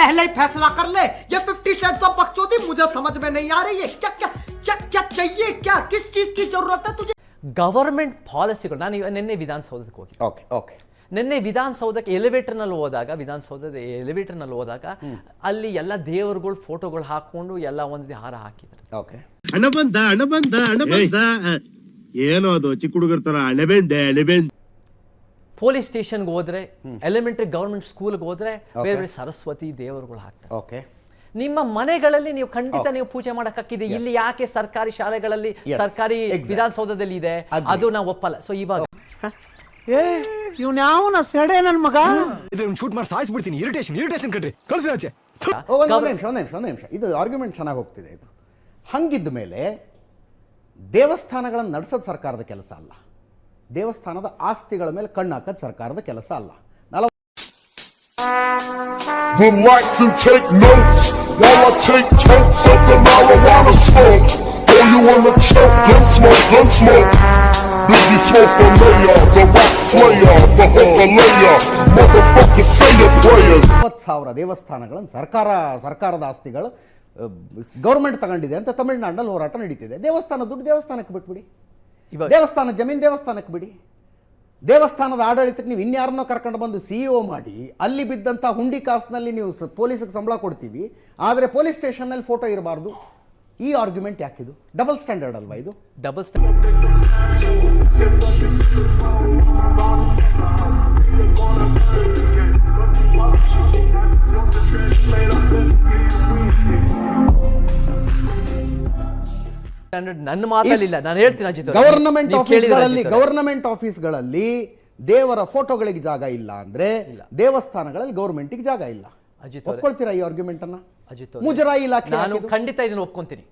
पहले ही फैसला कर ले। ये 50 शेड्स ऑफ बकचोदी मुझे समझ में नहीं आ रही है। क्या क्या क्या क्या चाहिए, क्या किस चीज की जरूरत है तुझे? ಗವರ್ಮೆಂಟ್ ಪಾಲಿಸಿಗಳು ನಾನು ನಿನ್ನೆ ವಿಧಾನಸೌಧಕ್ಕೆ ಹೋಗಿ ಓಕೆ ಓಕೆ ನಿನ್ನೆ ವಿಧಾನಸೌಧಕ್ಕೆ ಎಲಿವೇಟರ್ನಲ್ಲಿ ಹೋದಾಗ ಅಲ್ಲಿ ಎಲ್ಲ ದೇವರುಗಳು ಫೋಟೋಗಳು ಹಾಕೊಂಡು ಎಲ್ಲ ಒಂದೇ ಹಾರ ಹಾಕಿದ್ದಾರೆ. ಓಕೆ ಹಣ ಬಂದ ಏನೋ ಅದು ಚಿಕ್ಕ ಹುಡುಗರ ತರ ಹಣೆಬೆಂದೆ. ಪೊಲೀಸ್ ಸ್ಟೇಷನ್ಗೆ ಹೋದ್ರೆ, ಎಲಿಮೆಂಟರಿ ಗವರ್ಮೆಂಟ್ ಸ್ಕೂಲ್ಗೆ ಹೋದ್ರೆ ಬೇರೆ ಬೇರೆ ಸರಸ್ವತಿ ದೇವರುಗಳು ಹಾಕ್ತಾರೆ. ಓಕೆ ನಿಮ್ಮ ಮನೆಗಳಲ್ಲಿ ನೀವು ಖಂಡಿತ ನೀವು ಪೂಜೆ ಮಾಡಕ್ಕಾಗಿದೆ. ಇಲ್ಲಿ ಯಾಕೆ ಸರ್ಕಾರಿ ಶಾಲೆಗಳಲ್ಲಿ, ಸರ್ಕಾರಿ ವಿಧಾನಸೌಧದಲ್ಲಿ ಇದೆ, ಅದು ನಾವು ಒಪ್ಪಲ್ಲ. ಸೊ ಇವಾಗ ಇವ್ನ್ಯಾವನ ಸೆಡೆ ನನ್ ಮಗ ಶೂಟ್ ಮಾಡಿ ಸಾಯಿಸ್ಬಿಡ್ತೀನಿ. ಇರಿಟೇಷನ್ ಕಣ್ರಿ, ಕಳ್ಸಿ ಆಚೆ. ಒಂದು ನಿಮಿಷ ಇದು ಆರ್ಗ್ಯುಮೆಂಟ್ ಚೆನ್ನಾಗಿ ಹೋಗ್ತಿದೆ. ಇದು ಹಂಗಿದ್ದ ಮೇಲೆ ದೇವಸ್ಥಾನಗಳನ್ನು ನಡೆಸೋದು ಸರ್ಕಾರದ ಕೆಲಸ ಅಲ್ಲ, ದೇವಸ್ಥಾನದ ಆಸ್ತಿಗಳ ಮೇಲೆ ಕಣ್ಣು ಹಾಕೋದು ಸರ್ಕಾರದ ಕೆಲಸ ಅಲ್ಲ. Would like to take notes while I take totes of the marijuana smoke. Oh, you wanna choke? Gun smoke. Biggie smoke the mayor, the rock slayer, the hooker layer. Motherfucker, say your prayers. 20,000 ದೇವಸ್ಥಾನಗಳನ್ನು ಸರ್ಕಾರದ ಆಸ್ತಿಗಳು government ತಗೊಂಡಿದೆ ಅಂತ ತಮಿಳುನಾಡಿನಲ್ಲಿ ಹೋರಾಟ ನಡೀತಿದೆ. ದೇವಸ್ಥಾನ ದುಡ್ಡು ದೇವಸ್ಥಾನಕ್ಕೆ ಬಿಟ್ಬಿಡಿ, ದೇವಸ್ಥಾನ ಜಮೀನು ದೇವಸ್ಥಾನಕ್ಕೆ ಬಿಡಿ. ದೇವಸ್ಥಾನದ ಆಡಳಿತಕ್ಕೆ ನೀವು ಇನ್ಯಾರನ್ನೋ ಕರ್ಕೊಂಡು ಬಂದು CEO ಮಾಡಿ ಅಲ್ಲಿ ಬಿದ್ದಂಥ ಹುಂಡಿ ಕಾಸಿನಲ್ಲಿ ನೀವು ಪೊಲೀಸಿಗೆ ಸಂಬಳ ಕೊಡ್ತೀವಿ, ಆದರೆ ಪೊಲೀಸ್ ಸ್ಟೇಷನ್ನಲ್ಲಿ ಫೋಟೋ ಇರಬಾರ್ದು. ಈ ಆರ್ಗ್ಯುಮೆಂಟ್ ಯಾಕಿದು? ಡಬಲ್ ಸ್ಟ್ಯಾಂಡರ್ಡ್ ಅಲ್ವಾ ಇದು? Double standard. ನನ್ನ ಮಾತಲ್ಲಿಲ್ಲ, ನಾನು ಹೇಳ್ತೀನಿ ಅಜಿತ್. ಗವರ್ನಮೆಂಟ್ ಆಫೀಸ್ಗಳಲ್ಲಿ ದೇವರ ಫೋಟೋಗಳಿಗೆ ಜಾಗ ಇಲ್ಲ ಅಂದ್ರೆ ದೇವಸ್ಥಾನಗಳಲ್ಲಿ ಗವರ್ಮೆಂಟ್ಗೆ ಜಾಗ ಇಲ್ಲ. ಒಪ್ಕೊಳ್ತೀರಾ ಈ ಆರ್ಗ್ಯುಮೆಂಟ್ ಅನ್ನ? ಅಜಿತ್, ಮುಜರಾಯಿ ಇಲಾಖೆ ನಾನು ಖಂಡಿತ ಇದನ್ನು ಒಪ್ಕೊಂತೀನಿ.